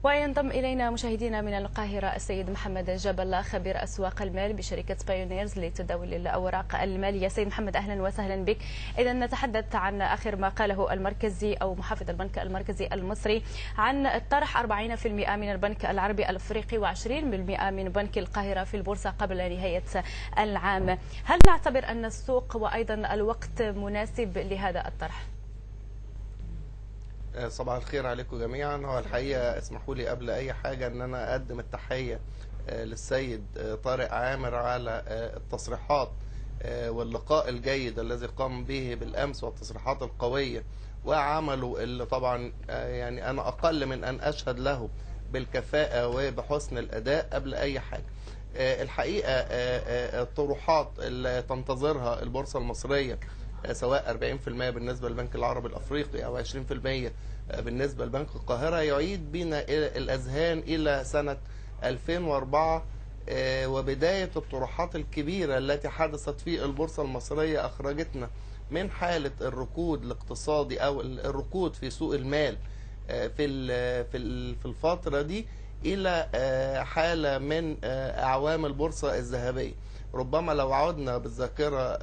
وينضم إلينا مشاهدينا من القاهرة السيد محمد جبل خبير أسواق المال بشركة بايونيرز لتداول الأوراق المالية. سيد محمد أهلا وسهلا بك. إذا نتحدث عن آخر ما قاله المركزي أو محافظ البنك المركزي المصري عن الطرح 40% من البنك العربي الأفريقي و20% من بنك القاهرة في البورصة قبل نهاية العام. هل نعتبر أن السوق وأيضا الوقت مناسب لهذا الطرح؟ صباح الخير عليكم جميعا. هو الحقيقة اسمحوا لي قبل أي حاجة أن أنا أقدم التحية للسيد طارق عامر على التصريحات واللقاء الجيد الذي قام به بالأمس والتصريحات القوية وعمله اللي طبعا يعني أنا أقل من أن أشهد له بالكفاءة وبحسن الأداء قبل أي حاجة. الحقيقة الطروحات اللي تنتظرها البورصة المصرية سواء 40% بالنسبة للبنك العربي الأفريقي أو 20% بالنسبة لبنك القاهرة يعيد بنا الأذهان إلى سنة 2004 وبداية الطروحات الكبيرة التي حدثت في البورصة المصرية أخرجتنا من حالة الركود الاقتصادي أو الركود في سوق المال في الفترة دي إلى حالة من أعوام البورصة الذهبية. ربما لو عدنا بالذاكرة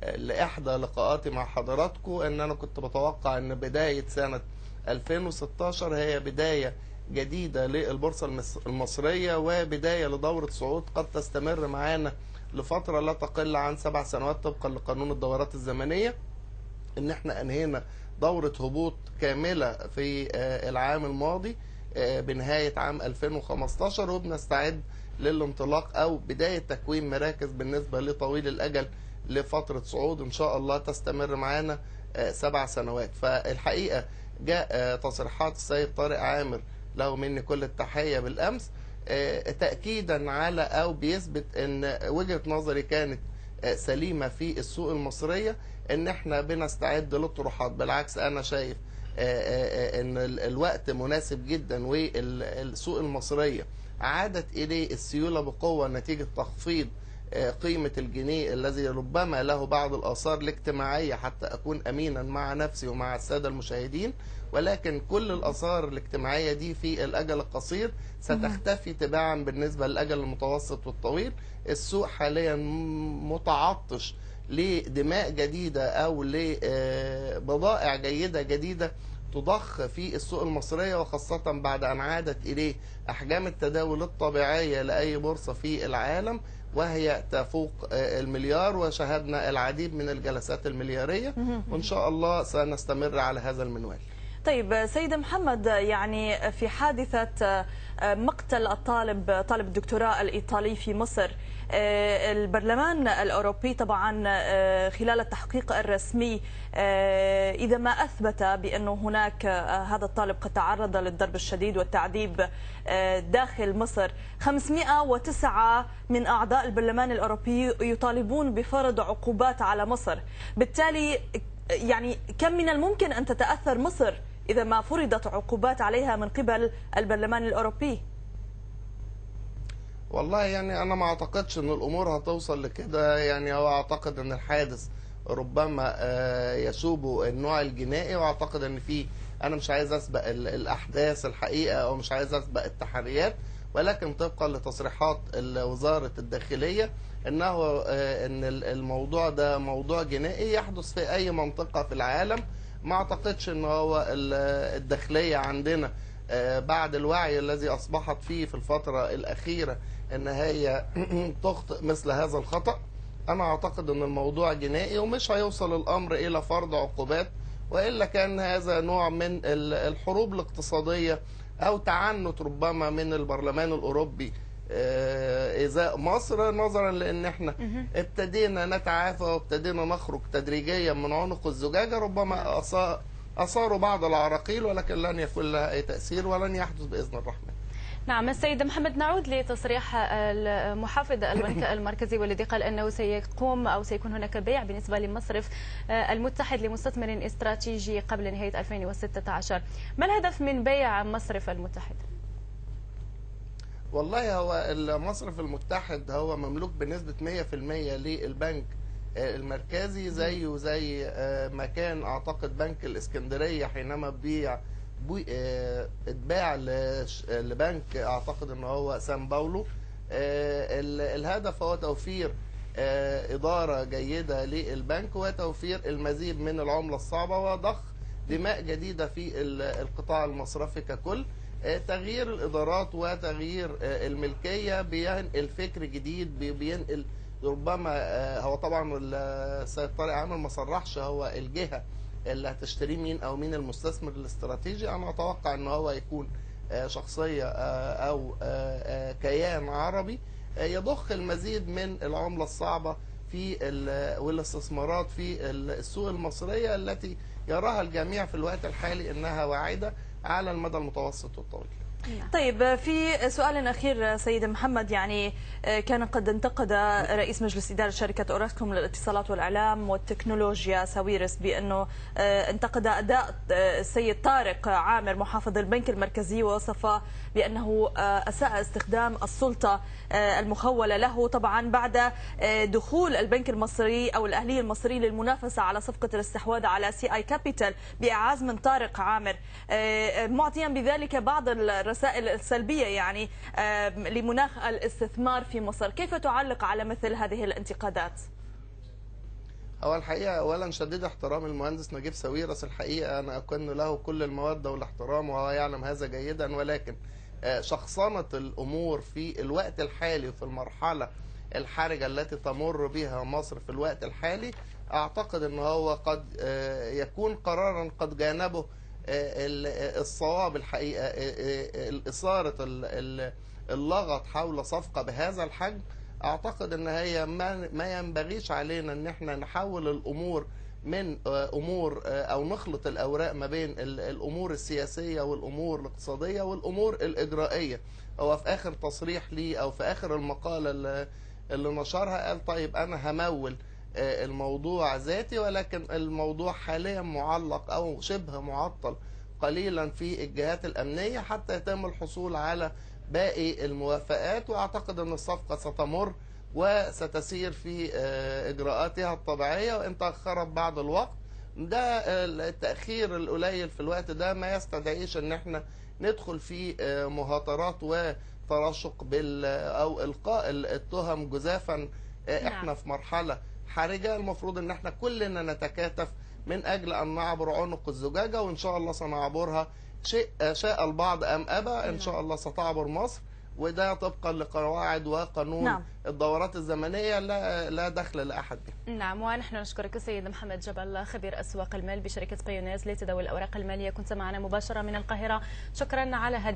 لإحدى لقاءاتي مع حضراتكم أن أنا كنت بتوقع أن بداية سنة 2016 هي بداية جديدة للبورصة المصرية وبداية لدورة صعود قد تستمر معانا لفترة لا تقل عن 7 سنوات طبقا لقانون الدورات الزمنية. إن احنا أنهينا دورة هبوط كاملة في العام الماضي بنهاية عام 2015 وبنستعد للانطلاق أو بداية تكوين مراكز بالنسبة لطويل الأجل لفترة صعود إن شاء الله تستمر معانا 7 سنوات. فالحقيقة جاء تصريحات السيد طارق عامر له مني كل التحية بالأمس تأكيدا على أو بيثبت أن وجهة نظري كانت سليمة في السوق المصرية أن احنا بنستعد للطروحات. بالعكس أنا شايف أن الوقت مناسب جدا والسوق المصرية عادت إليه السيولة بقوة نتيجة تخفيض قيمة الجنيه الذي ربما له بعض الآثار الاجتماعية حتى أكون أمينا مع نفسي ومع السادة المشاهدين، ولكن كل الآثار الاجتماعية دي في الأجل القصير ستختفي تباعا بالنسبة للأجل المتوسط والطويل. السوق حاليا متعطش لدماء جديدة أو لبضائع جيدة جديدة تضخ في السوق المصرية، وخاصة بعد أن عادت إليه أحجام التداول الطبيعية لأي بورصة في العالم وهي تفوق المليار، وشاهدنا العديد من الجلسات المليارية وإن شاء الله سنستمر على هذا المنوال. طيب سيد محمد، يعني في حادثة مقتل طالب الدكتوراه الإيطالي في مصر، البرلمان الأوروبي طبعا خلال التحقيق الرسمي إذا ما أثبت بأنه هناك هذا الطالب قد تعرض للضرب الشديد والتعذيب داخل مصر، 509 من أعضاء البرلمان الأوروبي يطالبون بفرض عقوبات على مصر. بالتالي يعني كم من الممكن أن تتأثر مصر إذا ما فرضت عقوبات عليها من قبل البرلمان الأوروبي؟ والله يعني أنا ما أعتقدش أن الأمور هتوصل لكده. يعني هو أعتقد أن الحادث ربما يشوب النوع الجنائي، وأعتقد أن أنا مش عايز أسبق الأحداث الحقيقة أو مش عايز أسبق التحريات، ولكن طبقا لتصريحات وزارة الداخلية ان الموضوع ده موضوع جنائي يحدث في اي منطقة في العالم. ما اعتقدش ان هو الداخلية عندنا بعد الوعي الذي اصبحت فيه في الفترة الاخيرة ان هي تخطئ مثل هذا الخطأ. انا اعتقد ان الموضوع جنائي ومش هيوصل الامر الى فرض عقوبات، والا كان هذا نوع من الحروب الاقتصادية او تعنت ربما من البرلمان الاوروبي إزاء مصر، نظرا لأن احنا ابتدينا نتعافى وابتدينا نخرج تدريجيا من عنق الزجاجة. ربما أثاروا بعض العراقيل ولكن لن يكون لها أي تأثير ولن يحدث بإذن الرحمن. نعم السيد محمد، نعود لتصريح محافظ البنك المركزي والذي قال أنه سيقوم أو سيكون هناك بيع بالنسبة لمصرف المتحد لمستثمر استراتيجي قبل نهاية 2016. ما الهدف من بيع مصرف المتحد؟ والله هو المصرف المتحد هو مملوك بنسبة 100% للبنك المركزي، زيه زي ما كان أعتقد بنك الإسكندرية حينما اتباع لبنك اعتقد ان هو سان باولو. الهدف هو توفير إدارة جيدة للبنك وتوفير المزيد من العملة الصعبة وضخ دماء جديدة في القطاع المصرفي ككل. تغيير الإدارات وتغيير الملكية بينقل فكر جديد، بينقل ربما هو طبعا السيد طارق عامر ما صرحش هو الجهة اللي هتشتري مين أو مين المستثمر الاستراتيجي. أنا أتوقع أن هو يكون شخصية أو كيان عربي يضخ المزيد من العملة الصعبة في والاستثمارات في السوق المصرية التي يراها الجميع في الوقت الحالي أنها واعدة على المدى المتوسط والطويل. طيب، في سؤال أخير سيد محمد، يعني كان قد انتقد رئيس مجلس إدارة شركة أوراسكوم للاتصالات والإعلام والتكنولوجيا ساويرس بأنه انتقد أداء السيد طارق عامر محافظ البنك المركزي ووصفه بأنه أساء استخدام السلطة المخولة له، طبعا بعد دخول البنك المصري أو الأهلي المصري للمنافسة على صفقة الاستحواذ على سي آي كابيتال بإعاز من طارق عامر، معطيا بذلك بعض الرسائل السلبية يعني لمناخ الاستثمار في مصر. كيف تعلق على مثل هذه الانتقادات؟ هو الحقيقة أولا شديد احترام المهندس نجيب ساويرس، الحقيقة أنا أكن له كل المودة والاحترام وهو يعلم هذا جيدا، ولكن شخصنة الأمور في الوقت الحالي وفي المرحلة الحرجة التي تمر بها مصر في الوقت الحالي أعتقد أنه هو قد يكون قرارا قد جانبه الصواب. الحقيقة إثارة اللغط حول صفقة بهذا الحجم أعتقد أن هي ما ينبغيش علينا أن احنا نحول الأمور من أمور أو نخلط الأوراق ما بين الأمور السياسية والأمور الاقتصادية والأمور الإجرائية. هو في آخر تصريح لي أو في آخر المقالة اللي نشرها قال طيب أنا همول الموضوع ذاتي، ولكن الموضوع حاليا معلق أو شبه معطل قليلا في الجهات الأمنية حتى يتم الحصول على باقي الموافقات، وأعتقد أن الصفقة ستمر وستسير في إجراءاتها الطبيعية وإن تأخرت بعض الوقت. ده التأخير القليل في الوقت ده ما يستدعيش أن احنا ندخل في مهاترات وترشق أو إلقاء التهم جزافا. احنا في مرحلة حرجة، المفروض ان احنا كلنا نتكاتف من اجل ان نعبر عنق الزجاجة، وان شاء الله سنعبرها شاء البعض ام ابى، ان شاء الله ستعبر مصر، وده طبقا لقواعد وقانون الدورات الزمنية لا دخل لأحد بها. نعم، ونحن نشكرك السيد محمد جبل خبير أسواق المال بشركة بايونيرز لتداول الأوراق المالية، كنت معنا مباشرة من القاهرة. شكرا على هذه